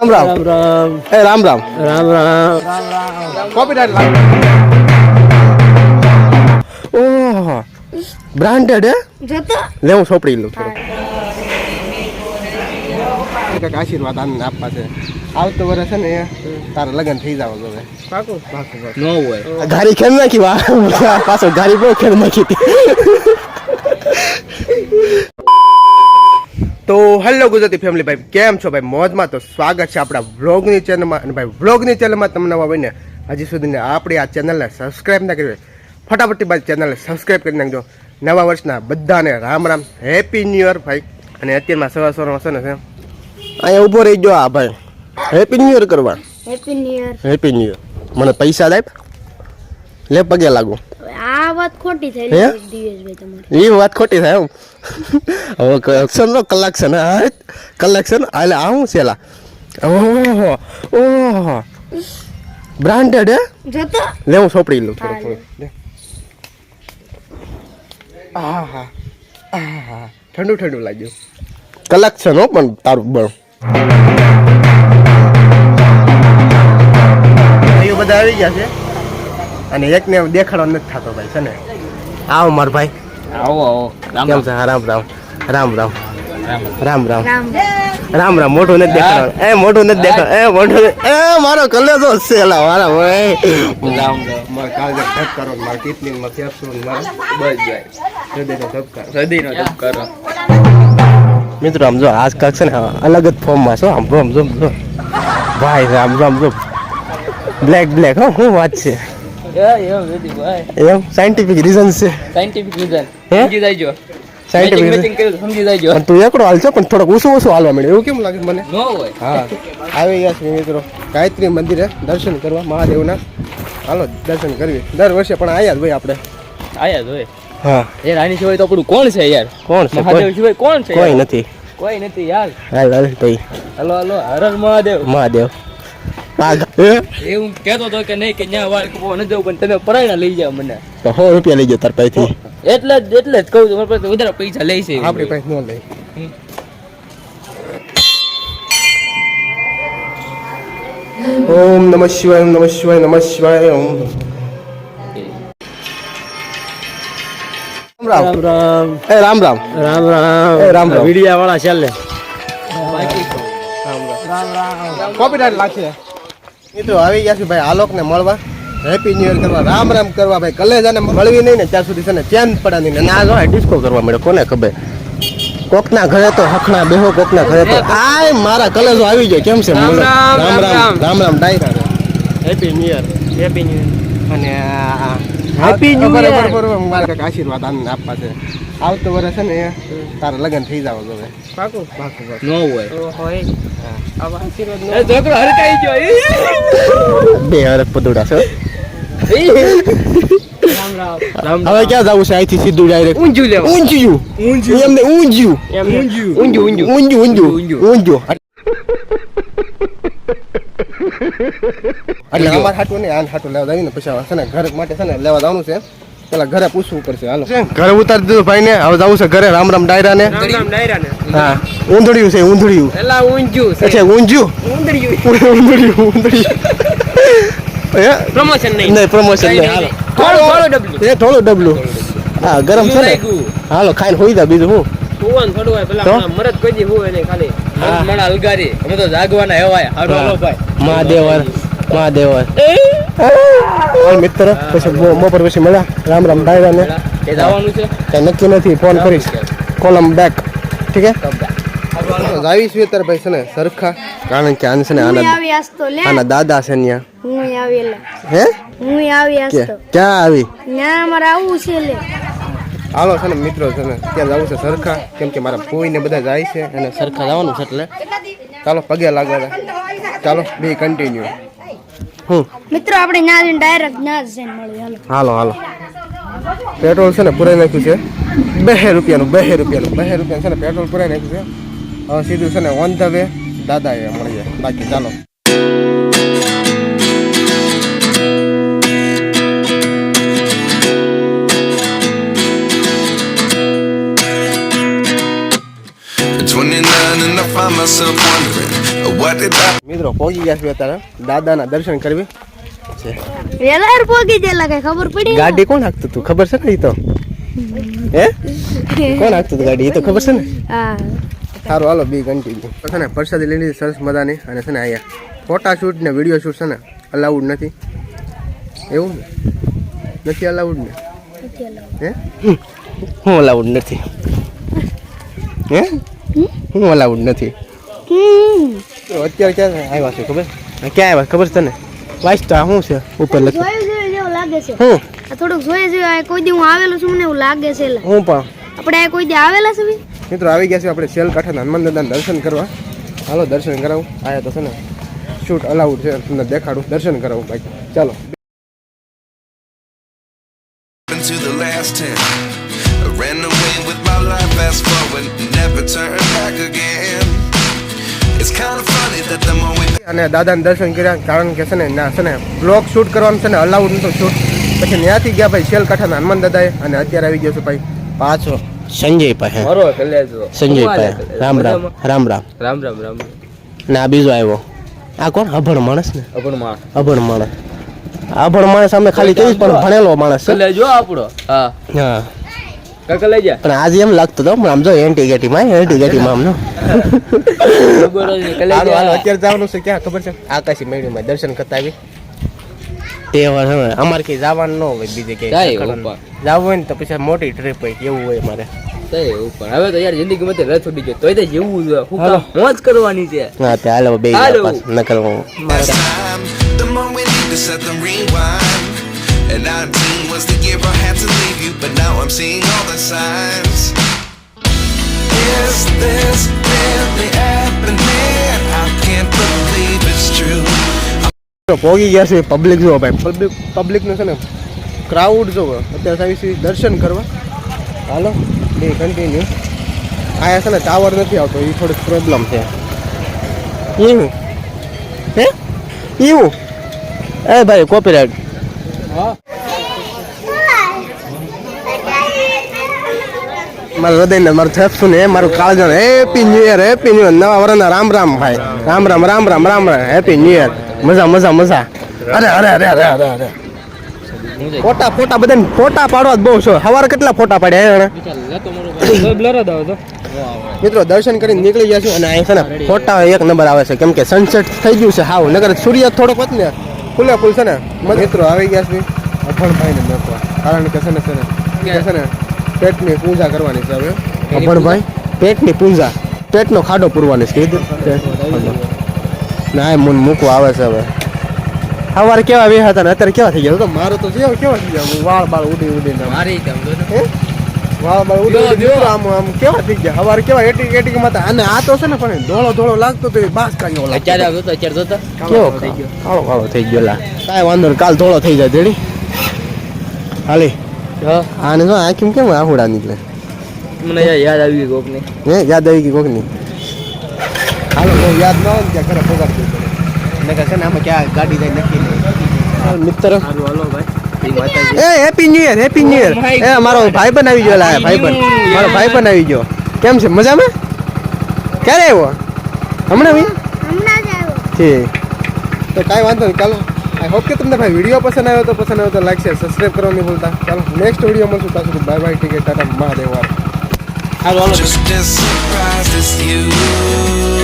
राम राम राम राम ए Ram Ram Ram Ram copyright लाग ओह branded है જતો લે હું સોપડી લઉં થોડું એક આશીર્વાદ આનંદ આપવા છે આવતો વર્ષ છે ને તારા લગ્ન થઈ જાવ હવે પાકું પાકું નો હોય ગાડી ખેલ નાખી વા પાછો ગાડી બહુ ખેલ નાખી તો હેલો ગુજરાતી ફેમિલી ભાઈ કેમ છો ભાઈ મોજમાં તો સ્વાગત છે આપણા વ્લોગની ચેનલમાં અને ભાઈ વ્લોગની ચેનલમાં તમને નવા હોય ને હજી સુધી આપણી આ ચેનલને સબસ્ક્રાઈબ ના કરી હોય ફટાફટ ભાઈ ચેનલને સબસ્ક્રાઈબ કરી નાખજો નવા વર્ષના બધાને Ram Ram happy new year ભાઈ અને અત્યારમાં સવારમાં છે ને અહીંયા ઊભો રહી ગયો આ ભાઈ હેપી ન્યુ યર કરવા happy new year happy new year મને પૈસા આપ લે પગે લાગુ આ વાત ખોટી થઈ હે? દિવેશભાઈ તમારી એ વાત ખોટી થાય એમ હવે કલેક્શન કલેક્શન હા કલેક્શન એટલે આવું છેલા ઓહો ઓહો બ્રાન્ડેડ હે જતો લે હું સોપડી લઉં થોડું આહા આહા ઠંડુ ઠંડુ લાગ્યું કલેક્શન હો પણ તારું બળ ભાઈઓ બધા આવી ગયા છે અને એકને દેખાડો નથી થતો ભાઈ છે ને આવો માર ભાઈ આવો આવો કેમ છે રામ રામ રામ રામ રામ રામ રામ રામ રામ મોઢું નથી દેખાડો એ મોઢું નથી દેખાડો એ મોઢું એ મારો કલેજો સેલા મારા ભાઈ રામ મારા કાળજા ધક કરો મારા કિડની માં ફેફસો મારા બસ જાય હૃદયનો ધબકારો હૃદયનો ધબ કરો મિત્રો આમ જો આજ કાક છે ને અલગ જ ફોર્મમાં છો આમ આમ જો ભાઈ રામ રામ જો બ્લેક બ્લેક હો શું વાત છે એમ નથી ભાઈ એમ સાયન્ટિફિક રીઝન છે સાયન્ટિફિક રીઝન હે? સમજી જાયજો સાયન્ટિફિક મેચિંગ કર્યું તો સમજી જાયજો પણ તું એકડો હાલ છો પણ થોડોક ઓછું ઓછું હાલવા મળે એવું કેમ લાગે મને નો હોય હા આવી ગયા છે મિત્રો ગાયત્રી મંદિરે દર્શન કરવા મહાદેવના હાલો દર્શન કરવી દર વર્ષે પણ આયા જ ભાઈ આપણે આયા જ હોય હા યાર આની સિવાય તો આપણું કોણ છે યાર કોણ છે મહાદેવ સિવાય કોણ છે કોઈ યાર? નથી કોઈ નથી યાર હાલ હાલ તઈ હલો હલો હર હર મહાદેવ મહાદેવ એવું કહેતો હતો કે નહીં કે ન્યા વાર કપો ન જવું પણ તમે પરાયણા લઈ જાવ મને તો 100 રૂપિયા લઈ જાવ તાર પાસેથી એટલે જ કહું છું મારી પાસે વધારે પૈસા લે છે આપણી પાસે ન લઈ ઓમ નમઃ શિવાય ઓમ નમઃ શિવાય નમઃ શિવાય ઓમ રામ રામ રામ એ રામ રામ રામ રામ એ રામ રામ. વીડિયા વાળા ચાલે કોપીરાઇટ લાગશે મિત્રો આવી ગયા છે ભાઈ આલોક ને મળવા હેપી ન્યુ યર કરવા રામ રામ કરવા ભાઈ કલેજાને મળવી નહીં ને ત્યાં સુધી છે ને ચેન પડે નહીં ને ના જો ડિસ્કો કરવા મળે કોને ખબર કોકના ઘરે તો હખણા બેહો કોકના ઘરે તો આય મારા કલેજો આવી જાય કેમ છે રામ રામ, રામ રામ રામ રામ રામ ડાયરા happy new year happy new અને Happy New Year. બરોબર મારે કંઈક આશીર્વાદ આનંદ આપવા છે આવતો વર્ષ છે ને તારા લગ્ન થઈ જાવ હવે પાકું પાકું નો હોય હોય આવા આશીર્વાદ નો છોકરો હરકાઈ ગયો બે હરક પદુડા છે રામ રામ હવે ક્યાં જવું છે અહીંથી સીધું ડાયરેક્ટ ઊંજું લેવા ઊંધિયું એમને ઊંધિયું એમ ઊંજું ઊંધિયું એટલે અમારે હાટું નહીં આન હાટું લેવા જઈએ ને પછી છે ને ઘર માટે છે ને લેવા જવાનું છે પેલા ઘરે પૂછવું પડશે હાલો ઘરે ઉતારી દીધું ભાઈ ને હવે જવું છે ઘરે રામ રામ ડાયરા ને રામ રામ ડાયરા ને હા ઊંધળિયું છે ઊંધળિયું પેલા ઊંજું અચ્છા ઊંધિયું ઊંધળિયું હે પ્રમોશન નહીં નહીં પ્રમોશન નહીં હાલો થોડું ડબલું એ થોડું ડબલું હા ગરમ છે ને હાલો ખાઈને હોઈ જા બીજું હું હુવાન થોડું હોય પેલા તો? હમણાં મરદ કોઈ દી હુવે નહીં ખાલી હા. મણા અલગારી અમે તો જાગવાના હેવાય હાલો હાલો ભાઈ મહાદેવર મિત્ર પછી બપોર પછી મળ્યા રામ રામ ડાયરા ને એ જવાનું છે કઈ નક્કી નથી ફોન કરીશ કોલમ બેક ઠીક હે જાવી છું અત્યારે ભાઈ છે ને સરખા કારણ કે આને છે ને હું આના આવી આજ તો લે આના દાદા છે ત્યાં હું આવી લે હે હું આવી આજ કે તો ક્યાં આવી ના મારે આવું છે લે હાલો છે ને મિત્રો છે ને ત્યાં જવું છે સરખા કેમ કે મારા ફોઈ ને બધા જાય છે અને સરખા જવાનું છે એટલે ચાલો પગે લાગવા ચાલો બે કન્ટિન્યુ મિત્રો આપણે ના જઈને ડાયરેક્ટ ના જ જઈને મળી હાલો હાલો પેટ્રોલ છે ને પુરાઈ નાખ્યું છે 2 રૂપિયાનું છે ને પેટ્રોલ પુરાઈ નાખ્યું છે હવે સીધું છે ને ઓન ધ વે દાદા એ મળીએ બાકી ચાલો At 29 and I find myself wondering What did I મિત્રો પહોંચી ગયા છે અત્યારે દાદાના દર્શન કરવી છે. વેલાર પોગી જેલા કઈ ખબર પડી ગાડી કોણ હાંકતું તું ખબર છે ને ઈ તો હે કોણ હાંકતું તું ગાડી ઈ તો ખબર છે ને. હા સારું હાલો બી કન્ટિન્યુ. છે ને પ્રસાદી લઈ લીધી સરસ મજાની અને છે ને અહીંયા ફોટા શૂટ ને વિડીયો શૂટ છે ને અલાઉડ નથી એવું ને નથી અલાઉડ ને હે હું અલાઉડ નથી હે હું અલાઉડ નથી. તો અત્યારે ક્યાં આવ્યા છે ખબર ક્યાં આવ્યા ખબર છે તને વાંચતા શું છે ઉપર લખ્યું જોયું જેવું લાગે છે હું આ થોડુંક જોયે જોયે કોઈ દી હું આવેલો છું મને એવું લાગે છે એટલે હું પણ આપણે આ કોઈ દી આવેલા છે બી મિત્રો આવી ગયા છે આપણે સેલ કાંઠાના હનુમાન દાદાના દર્શન કરવા. હાલો દર્શન કરાવું આયા તો છે ને શૂટ અલાઉડ છે તમને દેખાડું દર્શન કરાવું બાકી ચાલો. happened to the last 10? I ran away with my life, fast forward, never turn back again. It's kind of funny that the more we અને દાદાના દર્શન કર્યા કારણ કે છે ને ના છે ને બ્લોગ શૂટ કરવાનું છે ને અલાઉડ નતો શૂટ પછી ત્યાંથી ગયા ભાઈ સેલ કાંઠાના હનુમાન દાદાએ અને અત્યારે આવી ગયો છે ભાઈ પાછો સંજય પાસે મારો કલેજો સંજય પાસે રામ રામ રામ રામ રામ રામ રામ ને આ બીજો આવ્યો આ કોણ અભણ માણસ ને અપણ માં અભણ માણસ અભણ માણસ અમે ખાલી કહીશ પણ ભણેલો માણસ છે કલેજો આપણો હા હા કાકા લઈ જા પણ આજે એમ લાગતું હતો આમ જો એન્ટીગેટીમાં આમ જો ખબર જ કલેજો અત્યારે જવાનું છે ક્યાં ખબર છે આકાશી મેળીમાં દર્શન કરતા આવી તહેવાર હવે અમારે કઈ જવાનું ન હોય બીજે જાય ક્યાંય ઉપર. જવું હોય ને તો પછી મોટી ટ્રીપ હોય એવું હોય મારે. તઈ ઉપર હવે તો યાર જિંદગી માં રથ ઉડી ગયો તોય તો જેવું છે હું કામ મોજ કરવાની છે હા તે હાલો બે હાલો. ન કરવું last time, the more we need to set them rewind. And 19 was the year I had to leave you, but now I'm seeing all the signs. Is this really happening? I can't believe it's true. પોગી ગયા છે public જોવો ભાઈ પબ્લિકનું છે ને crowd જોવો અત્યારે આવી છે દર્શન કરવા. હાલો બે કન્ટિન્યુ. આયા છે ને ટાવર નથી આવતો એ થોડીક પ્રોબ્લેમ છે એવું હે એવું એ ભાઈ કોપીરાઇટ મારું હૃદય મારું ફેફસું ને મારું કાળજણ હેપી ન્યુ યર નવા વર્ષના રામ રામ ભાઈ Ram Ram Ram Ram Ram Ram happy new year મજા મજા મજા અરે અરે અરે અરે અરે અરે ફોટા ફોટા બધા ફોટા પાડવા જ બહુ છો સવારે કેટલા ફોટા પાડ્યા એને મિત્રો દર્શન કરીને નીકળી ગયા છું અને અહીં છે ને ફોટા એક નંબર આવે છે કેમ કે સનસેટ થઈ ગયું છે હાવ નગર સૂર્ય થોડોક હોત ને ફૂલે ફૂલ છે ને મિત્રો આવી ગયા છે અભણભાઈને મેકવા કારણ કે છે ને પેટની પૂજા કરવાની છે હવે અભણભાઈ પેટની પૂજા પેટનો ખાડો પૂરવાની છે કીધું ના મન મૂકવા આવે છે હવે સવારે કેવા વેહ હતા ને અત્યારે કેવા થઈ ગયા તો મારો તો જેવો કેવા થઈ ગયા વાળ બાળ ઉડી ઉડીને મારી કામ હે? વાળ બાળ ઉડી ઉડી આમ આમ કેવા થઈ ગયા સવારે કેવા એટી એટીમાં હતા અને આ તો છે ને પણ ધોળો ધોળો લાગતો તો એ બાસ કાઢ્યો અત્યારે આવ્યો તો અત્યારે જોતા કેવો થઈ ગયો કાળો કાળો થઈ ગયો લા કાંઈ વાંધો નહીં કાલ ધોળો થઈ જાય ધેડી હાલી હા આને જો આખી કેમ આહુડા નીકળે મને યાદ આવી ગઈ કોકની હે યાદ આવી ગઈ કોકની હાલો બહુ યાદ ન આવે ને ત્યાં ઘરે પગાર ને કે છે ને આમાં ક્યાં ગાડી જાય નક્કી નહીં મિત્ર સારું હાલો ભાઈ એ happy new year happy new year એ મારો ભાઈ પણ આવી ગયો લા મારો ભાઈ પણ આવી ગયો કેમ છે મજામાં ક્યારે આવ્યો હમણાં આવી હમણાં જ આવ્યો ઠીક તો કાંઈ વાંધો નહીં ચાલો આઈ હોપ કે તમને ભાઈ વિડીયો પસંદ આવ્યો તો લાઈક શેર સબસ્ક્રાઈબ કરવાનું નહીં ભૂલતા ચાલો નેક્સ્ટ વિડીયો મળશું ત્યાં સુધી બાય બાય ટિકિટ ટાટા મહાદેવ હાલો હાલો Just as surprised as you.